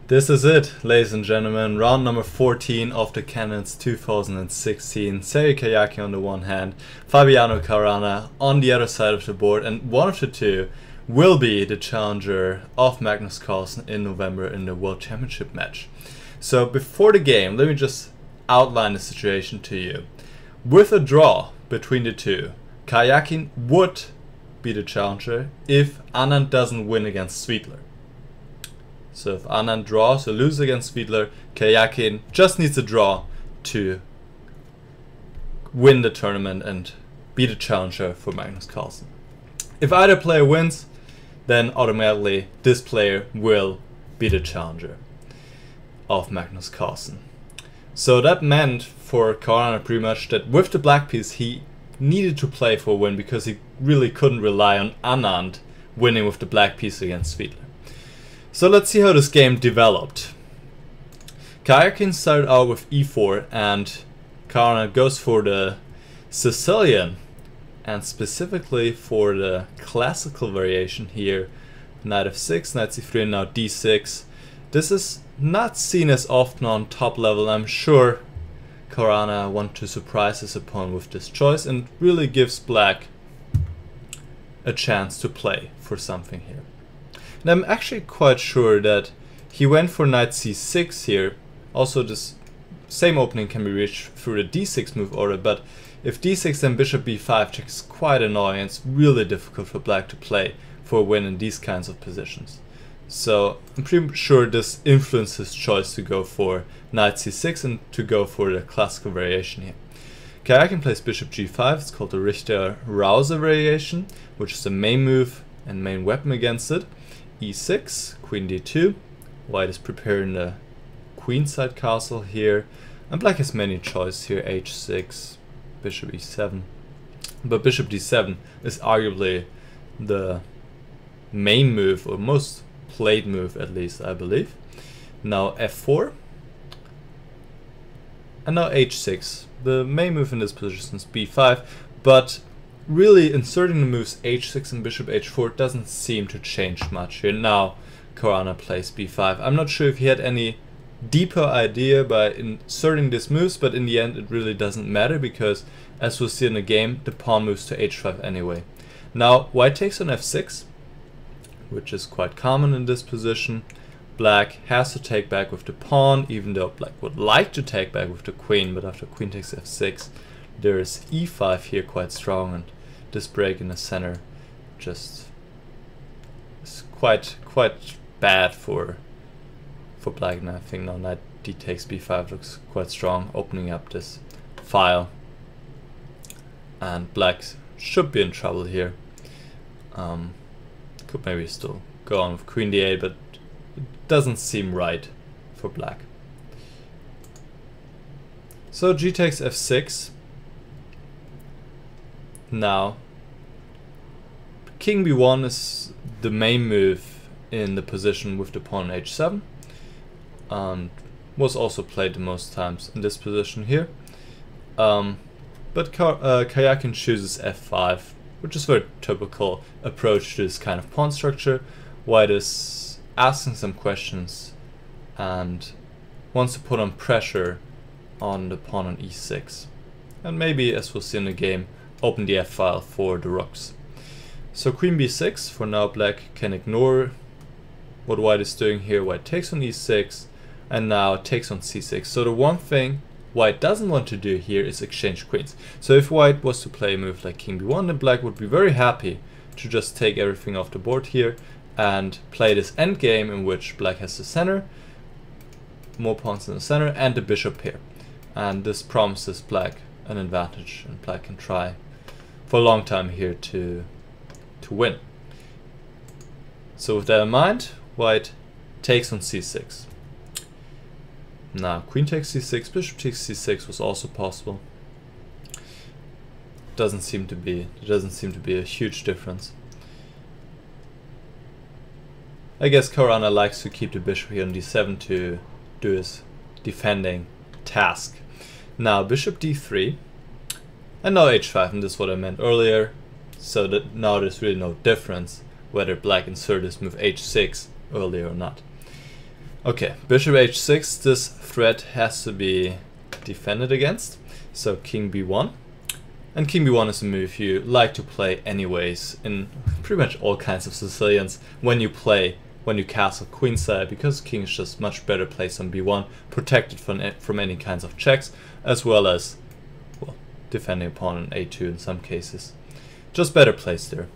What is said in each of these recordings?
This is it, ladies and gentlemen, round number 14 of the Cannons 2016. Sergej Karjakin on the one hand, Fabiano Caruana on the other side of the board, and one of the two will be the challenger of Magnus Carlsen in November in the World Championship match. So before the game, let me just outline the situation to you. With a draw between the two, Karjakin would be the challenger if Anand doesn't win against Svidler. So if Anand draws or loses against Svidler, Karjakin just needs a draw to win the tournament and be the challenger for Magnus Carlsen. If either player wins, then automatically this player will be the challenger of Magnus Carlsen. So that meant for Caruana pretty much that with the black piece he needed to play for a win, because he really couldn't rely on Anand winning with the black piece against Svidler. So let's see how this game developed. Karjakin started out with e4 and Caruana goes for the Sicilian, and specifically for the classical variation here, knight f6, knight c3, and now d6. This is not seen as often on top level. I'm sure Caruana wanted to surprise his opponent with this choice and really gives black a chance to play for something here. And I'm actually quite sure that he went for knight c6 here. Also, this same opening can be reached through the d6 move order, but if d6 then bishop b5 check is quite annoying. It's really difficult for black to play for a win in these kinds of positions. So I'm pretty sure this influenced his choice to go for knight c6 and to go for the classical variation here. Karjakin plays bishop g5. It's called the Richter-Rause variation, which is the main move and main weapon against it. e6, queen d2, white is preparing the queenside castle here, and black has many choices here, h6, bishop e7, but bishop d7 is arguably the main move, or most played move at least, I believe. Now f4, and now h6. The main move in this position is b5, but really inserting the moves h6 and bishop h4 doesn't seem to change much here. Now Caruana plays b5. I'm not sure if he had any deeper idea by inserting these moves, but in the end it really doesn't matter, because as we'll see in the game, the pawn moves to h5 anyway. Now white takes on f6, which is quite common in this position. Black has to take back with the pawn, even though black would like to take back with the queen, but after queen takes f6 there is e5 here quite strong, and this break in the center just is quite bad for black. And I think now knight d takes b5 looks quite strong, opening up this file, and black should be in trouble here. Could maybe still go on with queen d8, but it doesn't seem right for black. So g takes f6. Now king b1 is the main move in the position with the pawn h7, and was also played the most times in this position here. But Karjakin chooses f5, which is a very typical approach to this kind of pawn structure. White is asking some questions and wants to put on pressure on the pawn on e6, and maybe, as we'll see in the game, open the f-file for the rooks. So queen b6, for now black can ignore what white is doing here. White takes on e6 and now takes on c6. So the one thing white doesn't want to do here is exchange queens. So if white was to play a move like king b1, then black would be very happy to just take everything off the board here and play this endgame in which black has the center, more pawns in the center, and the bishop here. And this promises black an advantage, and black can try for a long time here to win. So with that in mind, white takes on c6. Now queen takes c6, bishop takes c6 was also possible. Doesn't seem to be a huge difference. I guess Caruana likes to keep the bishop here on d7 to do his defending task. Now bishop d3, and now h5, and this is what I meant earlier, so that now there's really no difference whether black inserted this move h6 earlier or not. Okay, bishop h6, this threat has to be defended against. So king b1. And king b1 is a move you like to play anyways in pretty much all kinds of Sicilians when you castle queenside, because king is just much better placed on b1, protected from any kinds of checks, as well as, well, defending pawn on a2 in some cases. Just better placed there.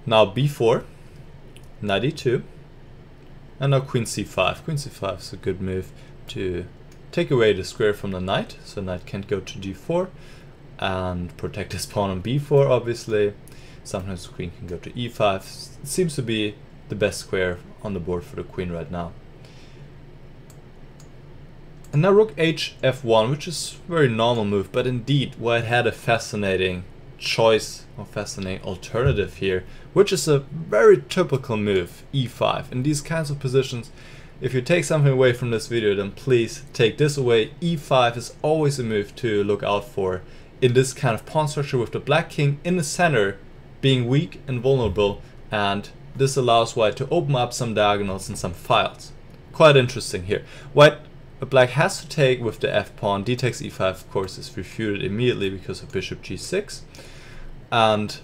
Now b4, knight e2, and now queen c5. Queen c5 is a good move to take away the square from the knight, so knight can't go to d4, and protect his pawn on b4 obviously. Sometimes the queen can go to e5. It seems to be the best square on the board for the queen right now. And now rook h f1, which is a very normal move, but indeed white had a fascinating choice or fascinating alternative here, which is a very typical move, e5. In these kinds of positions, if you take something away from this video, then please take this away. e5 is always a move to look out for in this kind of pawn structure, with the black king in the center being weak and vulnerable, and this allows white to open up some diagonals and some files. Quite interesting here. Black has to take with the f pawn. D takes e5 of course is refuted immediately because of bishop g6, and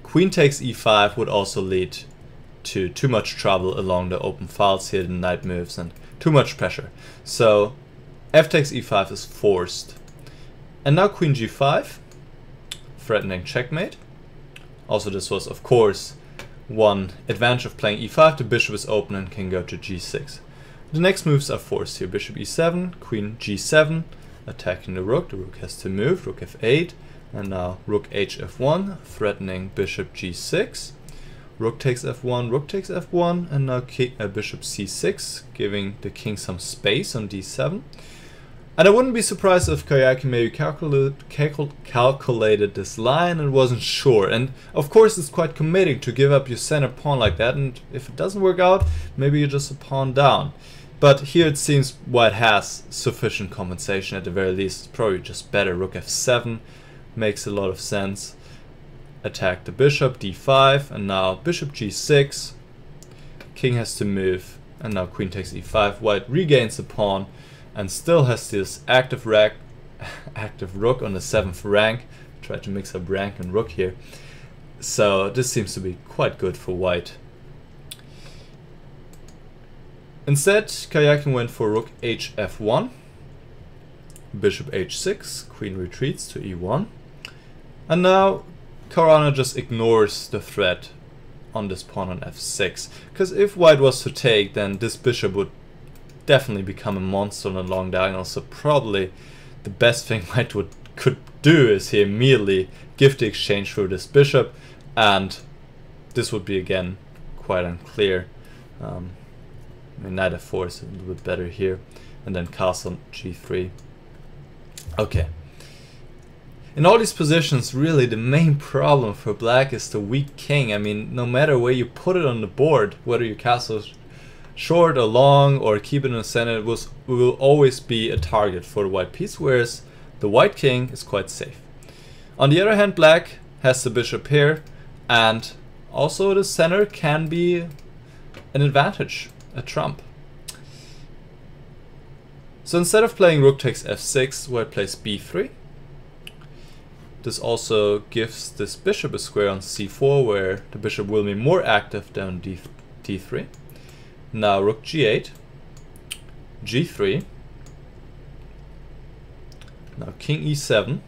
queen takes e5 would also lead to too much trouble along the open files here, the knight moves, and too much pressure. So f takes e5 is forced. And now queen g5, threatening checkmate. Also this was of course one advantage of playing e5, the bishop is open and can go to g6. The next moves are forced here, bishop e7, queen g7, attacking the rook has to move, rook f8, and now rook h f1, threatening bishop g6. Rook takes f1, and now bishop c6, giving the king some space on d7. And I wouldn't be surprised if Karjakin maybe calculated this line and wasn't sure. And of course it's quite committing to give up your center pawn like that, and if it doesn't work out, maybe you're just a pawn down. But here it seems white has sufficient compensation at the very least. It's probably just better. Rook f7 makes a lot of sense. Attack the bishop, d5, and now bishop g6. King has to move, and now queen takes e5. White regains the pawn and still has this active rook on the 7th rank. Try to mix up rank and rook here. So this seems to be quite good for white. Instead, Karjakin went for rook h f1, bishop h6, queen retreats to e1, and now Caruana just ignores the threat on this pawn on f6, because if white was to take, then this bishop would definitely become a monster on a long diagonal. So probably the best thing white could do is he immediately give the exchange through this bishop, and this would be again quite unclear. I mean, knight f4 is a little bit better here, and then castle g3. Okay. In all these positions, really the main problem for black is the weak king. I mean, no matter where you put it on the board, whether you castle short or long or keep it in the center, it will always be a target for the white piece, whereas the white king is quite safe. On the other hand, black has the bishop here, and also the center can be an advantage, a trump. So instead of playing rook takes f6, white plays b3. This also gives this bishop a square on c4, where the bishop will be more active than on d3. Now rook g8, g3, now king e7.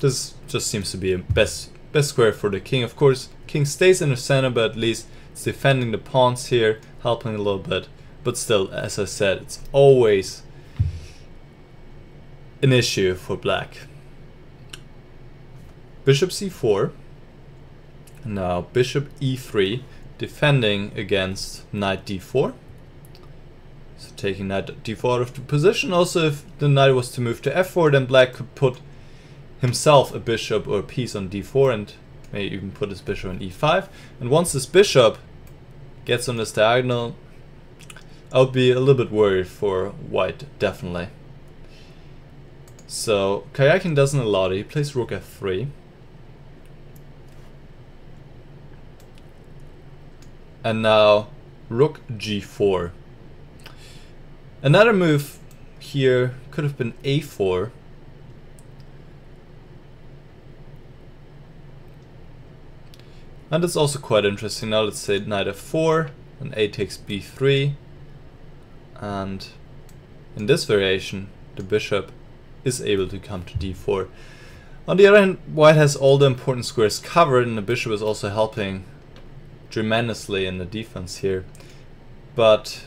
This just seems to be a best square for the king. Of course, king stays in the center, but at least it's defending the pawns here, helping a little bit. But still, as I said, it's always an issue for black. Bishop c4. Now bishop e3, defending against knight d4. So taking knight d4 out of the position. Also, if the knight was to move to f4, then black could put himself a bishop or a piece on d4, and maybe even put his bishop on e5. And once this bishop gets on this diagonal, I would be a little bit worried for white, definitely. So Karjakin doesn't allow it. He plays rook f3. And now rook g4. Another move here could have been a4. And it's also quite interesting. Now let's say knight f4, and a takes b3. And in this variation, the bishop is able to come to d4. On the other hand, white has all the important squares covered, and the bishop is also helping tremendously in the defense here. But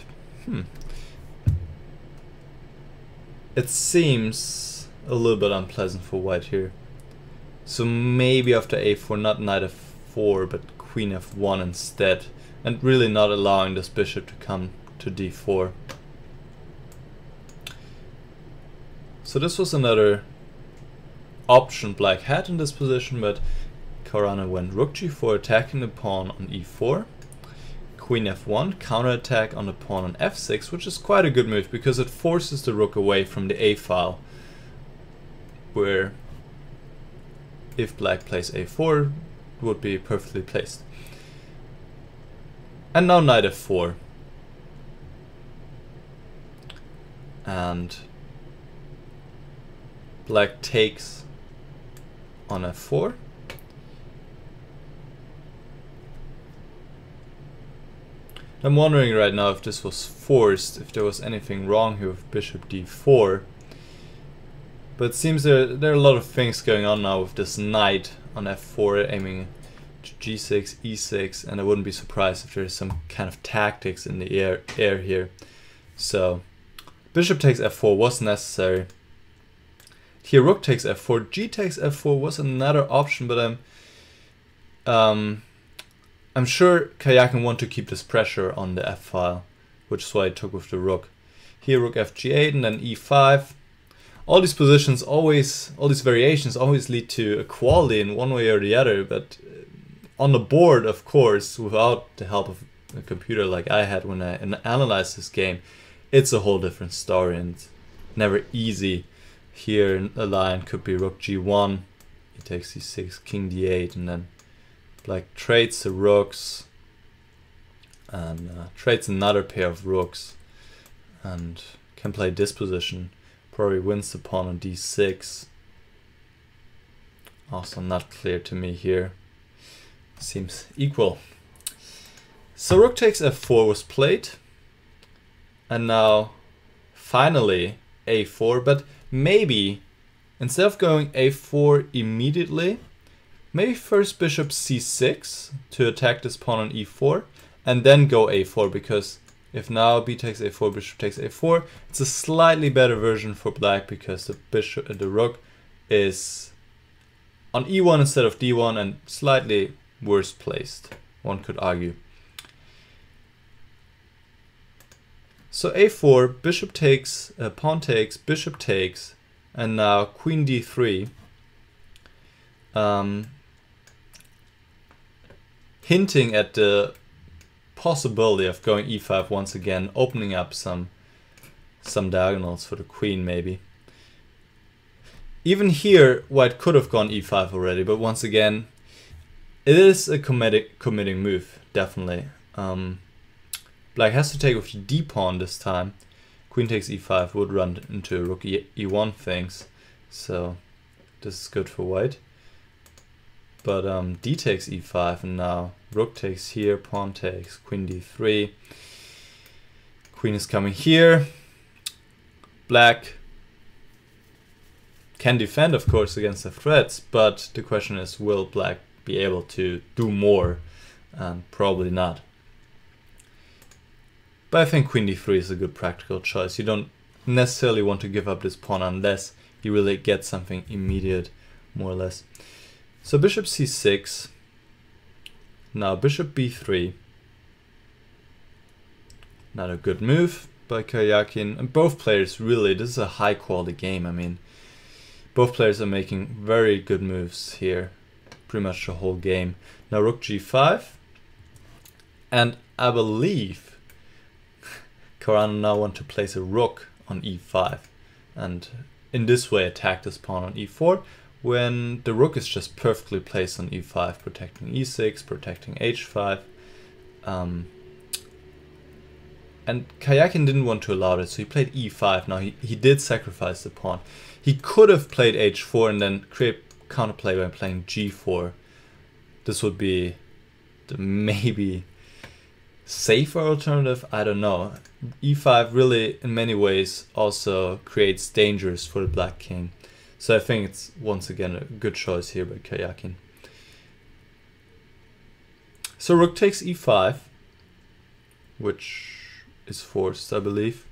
it seems a little bit unpleasant for white here. So maybe after a4, not knight f4, but queen f1 instead, and really not allowing this bishop to come to d4. So this was another option black had in this position, but Caruana went rook g4, attacking the pawn on e4, queen f1, counterattack on the pawn on f6, which is quite a good move because it forces the rook away from the a file, where if black plays a4 it would be perfectly placed. And now knight f4, and black takes on f4. I'm wondering right now if this was forced, if there was anything wrong here with bishop d4. But it seems there are a lot of things going on now with this knight on f4 aiming to g6, e6, and I wouldn't be surprised if there's some kind of tactics in the air here. So bishop takes f4 was necessary. Here rook takes f4, g takes f4 was another option, but I'm sure Karjakin want to keep this pressure on the f file, which is why I took with the rook. Here rook fg8 and then e5. All these positions always, all these variations always lead to equality in one way or the other, but on the board, of course, without the help of a computer like I had when I analyzed this game, it's a whole different story and it's never easy. Here a line could be rook g1, he takes c6, king d8, and then black trades the rooks and trades another pair of rooks and can play this position. Probably wins the pawn on d6. Also not clear to me here. Seems equal. So rook takes f4 was played. And now finally a4, but maybe instead of going a4 immediately, maybe first bishop c6 to attack this pawn on e4 and then go a4, because if now b takes a4, bishop takes a4, it's a slightly better version for black because the rook is on e1 instead of d1 and slightly worse placed, one could argue. So a4, bishop takes, pawn takes, bishop takes, and now queen d3. Hinting at the possibility of going e5 once again, opening up some diagonals for the queen maybe. Even here white could have gone e5 already, but once again it is a committing move, definitely. Black has to take with the d pawn this time. Queen takes e5 would run into rook e1 things, so this is good for white. But d takes e5, and now rook takes here, pawn takes, queen d3. Queen is coming here. Black can defend, of course, against the threats, but the question is, will black be able to do more? Probably not. But I think queen d3 is a good practical choice. You don't necessarily want to give up this pawn unless you really get something immediate, more or less. So bishop c6, now bishop b3, not a good move by Karjakin, and both players really, this is a high quality game. I mean, both players are making very good moves here, pretty much the whole game. Now rook g5, and I believe Caruana now want to place a rook on e5, and in this way attack this pawn on e4, when the rook is just perfectly placed on e5, protecting e6, protecting h5. And Karjakin didn't want to allow it, so he played e5. Now he did sacrifice the pawn. He could have played h4 and then create counterplay by playing g4. This would be the maybe safer alternative, I don't know. e5 really in many ways also creates dangers for the black king. So I think it's once again a good choice here by Karjakin. So rook takes e5, which is forced, I believe.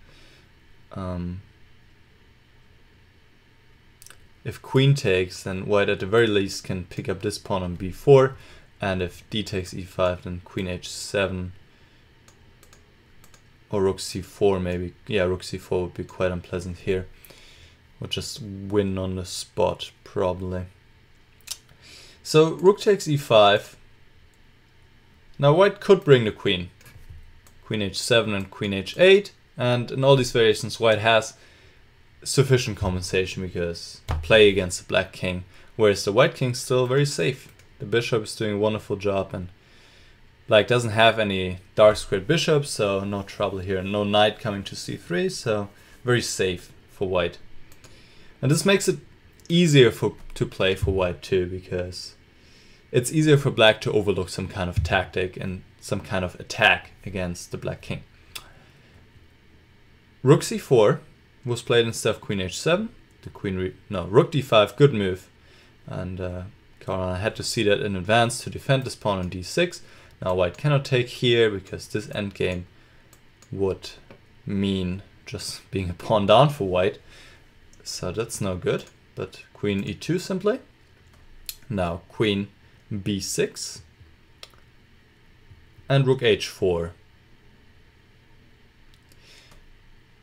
If queen takes, then white at the very least can pick up this pawn on b4, and if d takes e5, then queen h7 or rook c4 maybe. Yeah, rook c4 would be quite unpleasant here. We'll just win on the spot probably. So rook takes e5. Now white could bring the queen. Queen h7 and queen h8, and in all these variations white has sufficient compensation because play against the black king, whereas the white king's still very safe. The bishop is doing a wonderful job, and black doesn't have any dark squared bishops, so no trouble here. No knight coming to c3, so very safe for white. And this makes it easier to play for white too, because it's easier for black to overlook some kind of tactic and some kind of attack against the black king. Rook c4 was played instead of queen h7. The queen rook d5, good move, and Caruana had to see that in advance to defend this pawn on d6. Now white cannot take here because this endgame would mean just being a pawn down for white, so that's no good. But queen e2 simply. Now queen b6 and rook h4.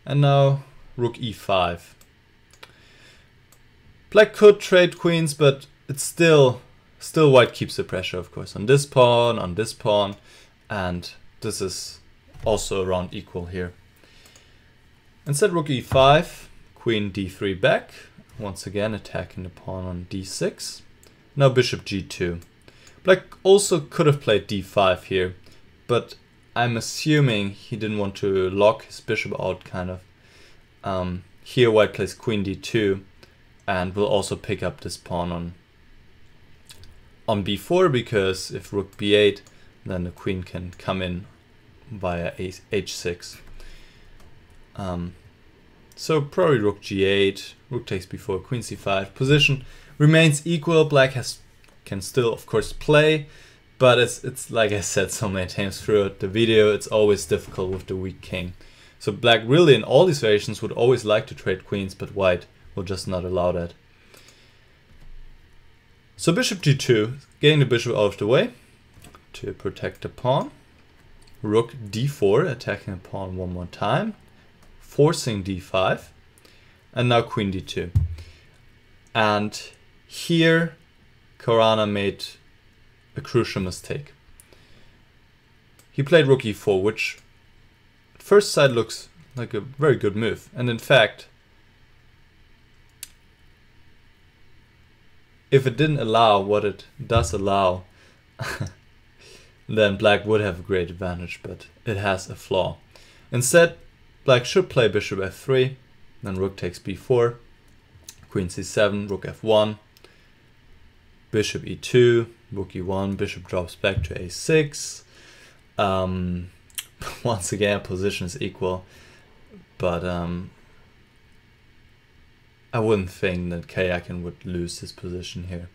And now rook e5. Black could trade queens, but it's still white keeps the pressure, of course, on this pawn, and this is also around equal here. Instead rook e5, queen d3 back, once again attacking the pawn on d6. Now bishop g2. Black also could have played d5 here, but I'm assuming he didn't want to lock his bishop out, kind of. Here white plays queen d2 and will also pick up this pawn on b4, because if rook b8, then the queen can come in via h6. So probably rook g8, rook takes b4, queen c5. Position remains equal. Black can still, of course, play, but it's like I said so many times throughout the video, it's always difficult with the weak king. So black really in all these variations would always like to trade queens, but white will just not allow that. So bishop g2, getting the bishop out of the way to protect the pawn. Rook d4, attacking the pawn one more time, forcing d5, and now queen d2. And here Caruana made a crucial mistake. He played rook e4, which at first sight looks like a very good move, and in fact, if it didn't allow what it does allow, then black would have a great advantage, but it has a flaw. Instead, black should play bishop f3, then rook takes b4, queen c7, rook f1, bishop e2, rook e1, bishop drops back to a6. Once again, position is equal, but I wouldn't think that Karjakin would lose his position here.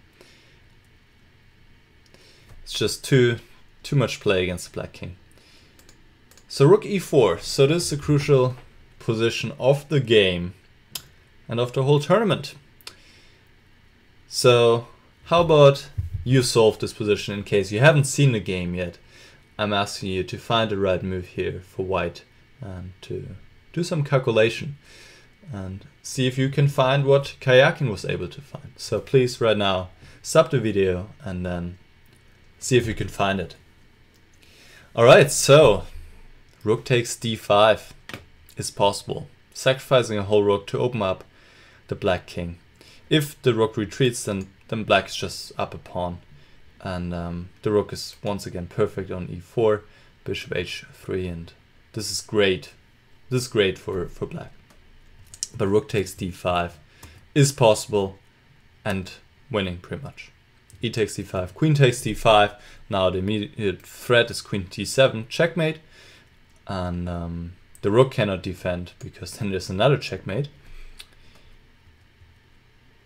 It's just too much play against the black king. So rook e4. So this is a crucial position of the game and of the whole tournament. So how about you solve this position in case you haven't seen the game yet? I'm asking you to find the right move here for white and to do some calculation and see if you can find what Karjakin was able to find. So please right now stop the video and then see if you can find it. Alright, so rook takes d5 is possible, sacrificing a whole rook to open up the black king. If the rook retreats, then black is just up a pawn, and the rook is once again perfect on e4, bishop h3, and this is great. This is great for black. But rook takes d5 is possible and winning pretty much. E takes d5, queen takes d5. Now the immediate threat is queen d7, checkmate. And the rook cannot defend because then there's another checkmate.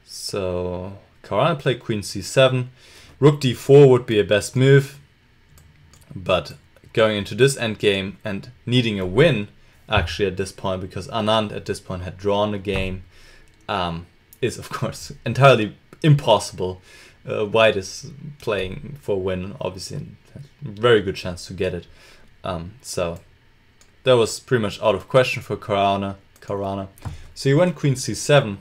So Caruana played queen c7. Rook d4 would be a best move. But going into this endgame and needing a win actually at this point, because Anand at this point had drawn the game, is of course entirely impossible. White is playing for a win, obviously, and has a very good chance to get it. So that was pretty much out of question for Caruana. So he went queen c7,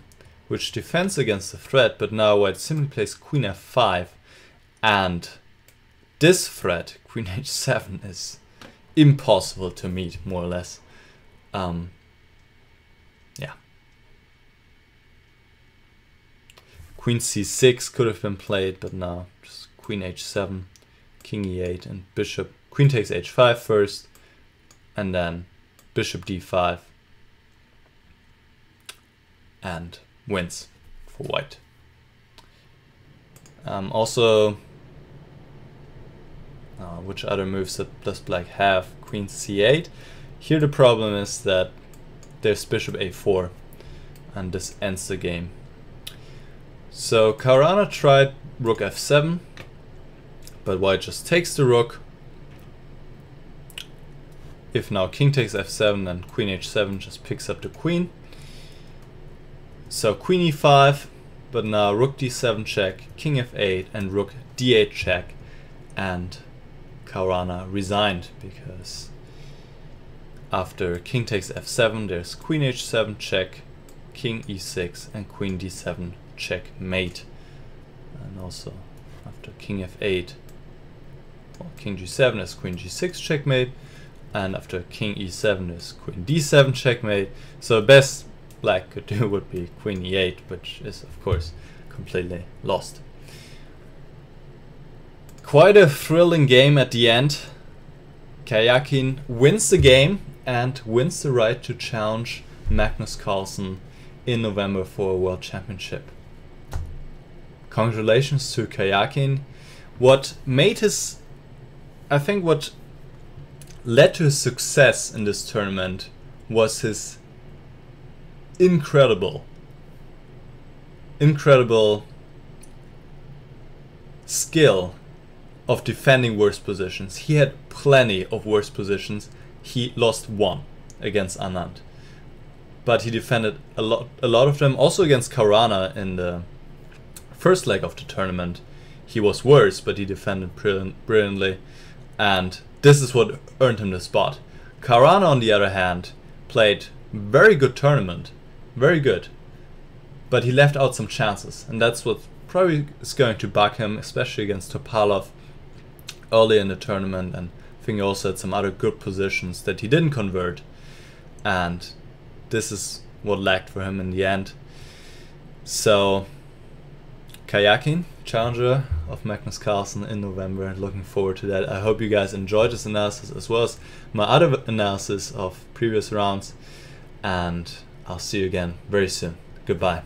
which defends against the threat, but now White simply plays queen f5, and this threat, queen h7, is impossible to meet, more or less. Yeah. Queen c6 could have been played, but now just queen h7, king e8, and bishop. Queen takes h5 first, and then bishop d5, and wins for White. Also, which other moves does Black have? Queen c8. Here the problem is that there's bishop a4, and this ends the game. So Caruana tried rook f7, but White just takes the rook. If now king takes f7, then queen h7 just picks up the queen. So queen e5, but now rook d7 check, king f8, and rook d8 check, and Caruana resigned, because after king takes f7, there's queen h7 check, king e6, and queen d7 checkmate. And also after king f8, well, king g7 is queen g6 checkmate, and after king e7 is queen d7 checkmate. So best Black could do would be queen e8, which is of course completely lost. Quite a thrilling game at the end. Karjakin wins the game and wins the right to challenge Magnus Carlsen in November for a World Championship. Congratulations to Karjakin. What made his, I think what led to his success in this tournament was his incredible skill of defending worse positions. He had plenty of worse positions. He lost one against Anand, but he defended a lot of them. Also against Caruana in the first leg of the tournament, he was worse, but he defended brilliantly, and this is what earned him the spot. Caruana, on the other hand, played very good tournament, very good, but he left out some chances, and that's what probably is going to bug him, especially against Topalov early in the tournament. And I think he also had some other good positions that he didn't convert, and this is what lacked for him in the end. So Karjakin, challenger of Magnus Carlsen in November. Looking forward to that. I hope you guys enjoyed this analysis as well as my other analysis of previous rounds, and I'll see you again very soon. Goodbye.